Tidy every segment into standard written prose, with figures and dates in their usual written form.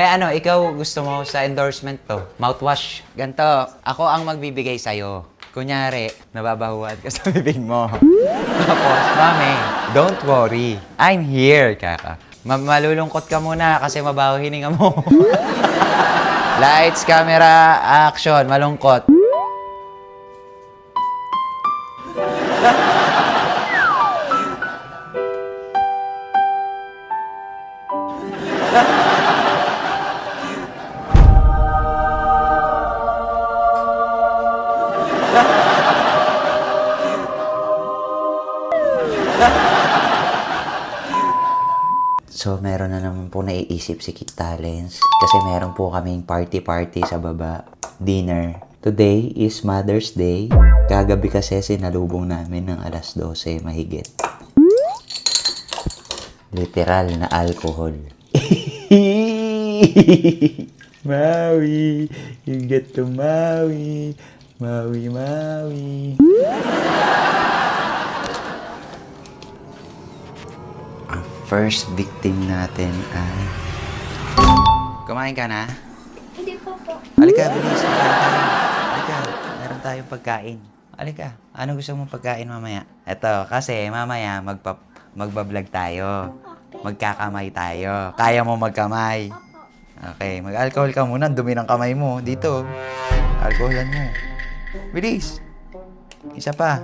May ano, ikaw gusto mo sa endorsement to? Mouthwash. Ganto, ako ang magbibigay sa'yo. Kunyari, nababahuan ka sa bibig mo. Tapos, mami, don't worry. I'm here, kaka. Malulungkot ka muna kasi mabaho hininga mo. Lights, camera, action. Malungkot. So, meron na naman po naiisip si Kit Talents kasi meron po kaming party-party sa baba. Dinner. Today is Mother's Day. Kagabi kasi sinalubong namin ng alas 12 mahigit. Literal na alcohol. Maui, you get to Maui. Maui, Maui. First victim natin ay... Kumain ka na? Hindi pa po. Halika, bilis. Kumain tayo. Halika, meron tayong pagkain. Halika, ano gusto mong pagkain mamaya? Eto, kasi mamaya magbablog tayo. Magkakamay tayo. Kaya mo magkamay? Okay, mag-alcohol ka muna. Dumi ng kamay mo. Dito. Alcoholan mo. Bilis. Isa pa.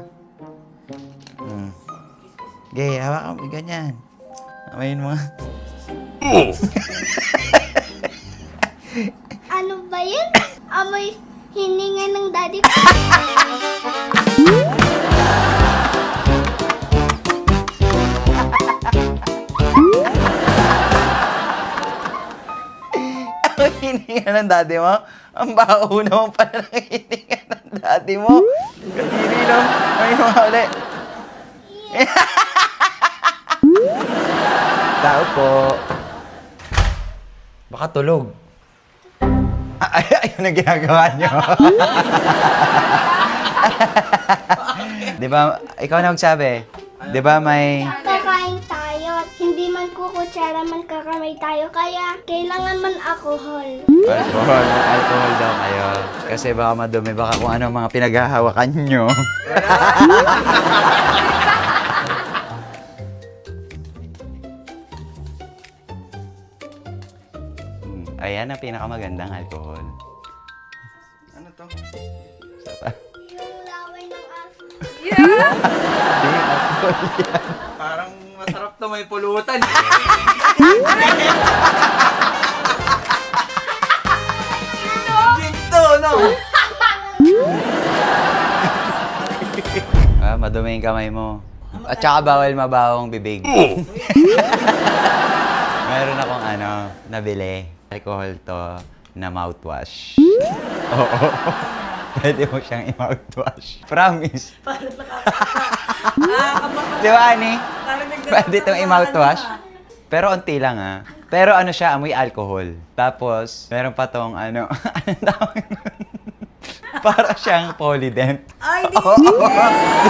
Okay, hawakan mo. Ganyan. Amayin mo. Ano ba yun? Amoy hininga ng daddy ko. Ang hininga ng daddy mo? Ang baho naman pala ng hininga ng daddy mo. Kadiri no? Ay, mga ulit. Tao po. Baka tulog. Ayun ang ginagawa nyo. Di ba, ikaw na magsabi. Di ba may... Kakain tayo. Hindi man kukutsara man kakamay tayo. Kaya kailangan man alcohol. Alcohol daw kayo. Kasi baka madumi, baka kung ano mga pinaghahawakan nyo. Ayan ang pinakamagandang alcohol. Ano to? Yung laway ng alcohol. Hindi, alcohol yan. Parang masarap to, may pulutan. Ginto, no? Madumi yung kamay mo. At saka bawal mabawang bibig. Meron akong nabili. Alcohol to na mouthwash. Oo. Pwede mo siyang i-mouthwash. Promise. Di ba, Ani? Pwede itong i-mouthwash. Pero unti lang, Pero ano siya, amoy alcohol. Tapos, meron pa tong anong tawag nun? Para siyang polydent. Ay, di!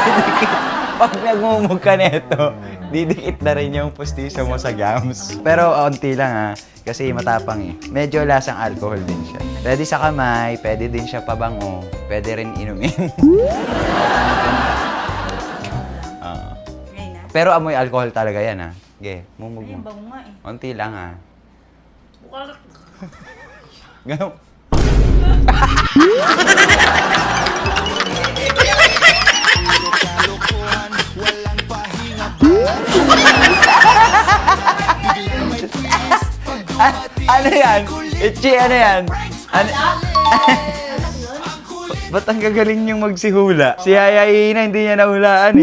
Didikit. Pag nagmumug ka neto, didikit na rin yung pustiso mo sa gums. Pero unti lang kasi matapang Medyo lasang alcohol din siya. Pwede sa kamay, pwede din siya pabango, pwede rin inumin. Ngayon na. Pero amoy alcohol talaga yan Ge, mumug Ayun, mo. bango nga Unti lang Bukal. Ganun. Ano yan? Itchy, ano yan? Ba't ang gagaling niyong magsihula? Si Hayayi na hindi niya nahulaan Ako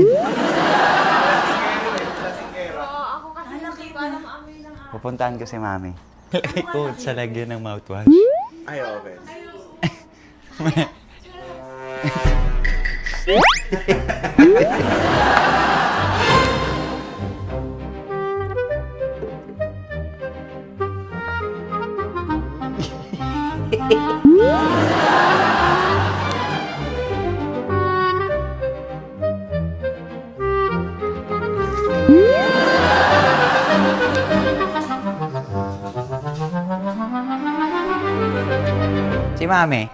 kasi hindi ko alam amoy ng alcohol. Pupuntahan ko si Mami. Lagay ko sa lagyan ng mouthwash. Ay, okay. Si Mami.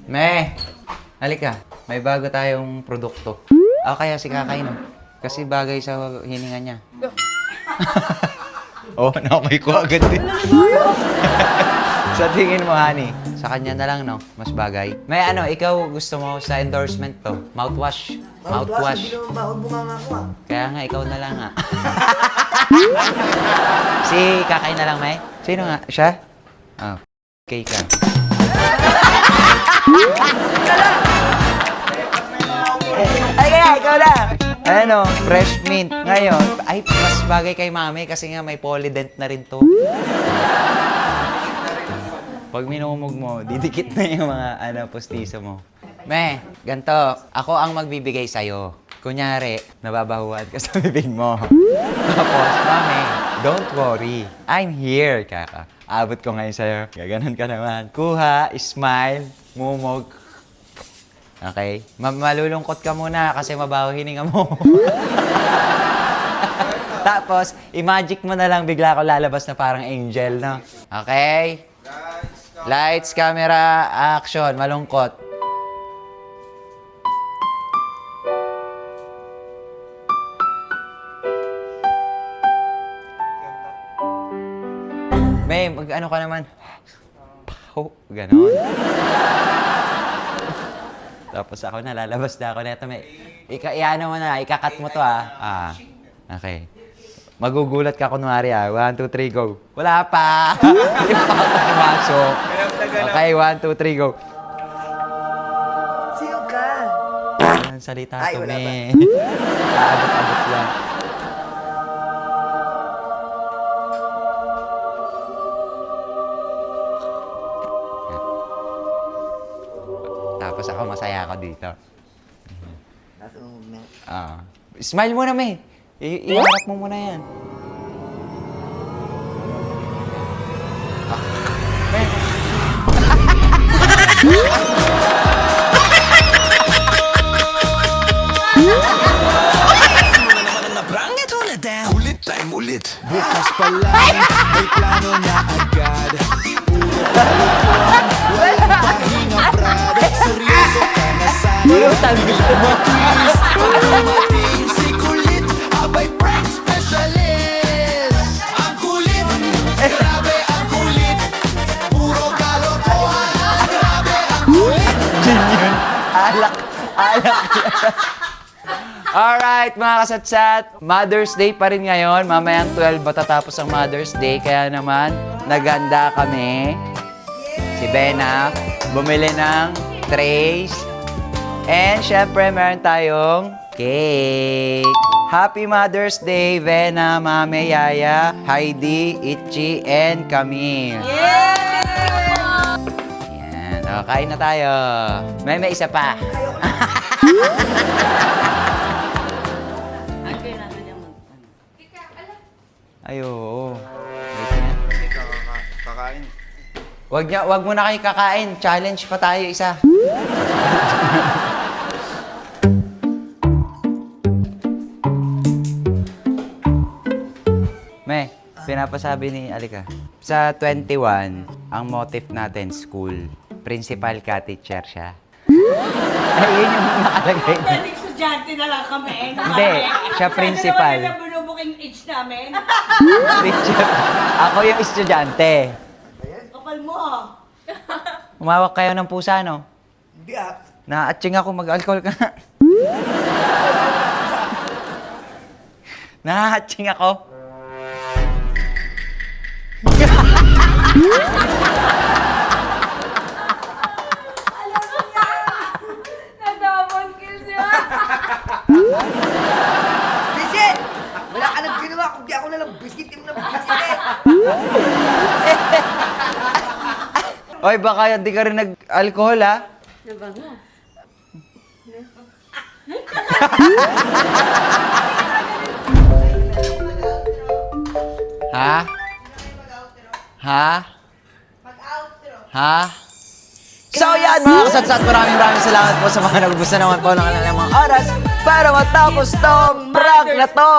Me, halika. May bago tayong produkto. O kaya si Kakay, no? Kasi bagay sa hininga niya. Oh, nakoy ko agad din. Sa tingin mo, honey, sa kanya na lang, no? Mas bagay. May ano, ikaw gusto mo sa endorsement to? Mouthwash. Mouthwash. Hindi naman ba bunganga ko ah. Kaya nga, ikaw na lang, ha? Si Kakay na lang, May? Sino nga? Siya? Oh, okay ka. Ay, kaya, ikaw lang. Ano, fresh mint. Ngayon, ay, mas bagay kay Mami kasi nga may polydent na rin to. Pag minumog mo, didikit na yung mga postiso mo. Me, ganito, ako ang magbibigay sa'yo. Kunyari, nababahuan ka sa bibig mo. Tapos, Mami, don't worry. I'm here, kaka. Abot ko ngayon sa'yo. Gaganon ka naman. Kuha, smile, mumog. Okay? Malulungkot ka muna kasi mabaho hininga mo. Tapos, i-magic mo na lang bigla ako lalabas na parang angel, no? Okay? Lights, camera, action. Malungkot. May, mag-ano ka naman. Pow, ganon. Tapos ako na, lalabas na ako neto. May, i-ano mo na, ikakat mo to okay. Magugulat ka kunwari 1, 2, 3, go. Wala pa! Hindi pa ako pumasok. Okay, 1, 2, 3, go. Sino ka? Walang salita Ay, to, wala me. Aabot-abot lang. Tapos ako, masaya ako dito. Smile muna, me. Iharap mo muna yan. Me. Ulit time ulit. Bukas pa lang, may plano na agad. Puro kalukuhan, walang pahinga, brad. Seryoso ka na sana. Gusto mo. Twist, dumating si kulit, abay prank specialist. Ang kulit, grabe ang kulit. Puro kalokohan, grabe ang kulit. Yun. Alak. Alright, mga kasatsat. Mother's Day pa rin ngayon. Mamayang 12 matatapos ang Mother's Day. Kaya naman, naganda kami. Si Bena, bumili ng trays. And syempre, meron tayong cake. Happy Mother's Day, Bena, Mame, Yaya, Heidi, Itchy, and Camille. Yan. O, kain na tayo. May isa pa. Ay, oo. Kasi kakain. Wag mo na kayo kakain. Challenge pa tayo isa. May, pinapasabi ni Alika. Sa 21, ang motive natin, school. Principal ka, teacher siya. Ay, yun yung nakalagay. Pwede estudyante na lang kami. Hindi, siya principal. Kasi naman nila binubuking age namin. Teacher. Ako yung estudyante. Kapal mo Umawak kayo ng pusa, no? Hindi ah. Na-atching ako, mag-alcohol ka na. Na-atching ako. Na-double kill siya. Visit! Wala ka nang ginawa kung di ako nalang biskitin mo na biskitin. Oy, baka hindi ka rin nag-alcohol, ha? Nabango. Ha? Ha? Ha? So yan mga kasatsat, maraming salamat po sa mga nagugustuhan naman po ng kanilang mga oras para matapos tong prank na to.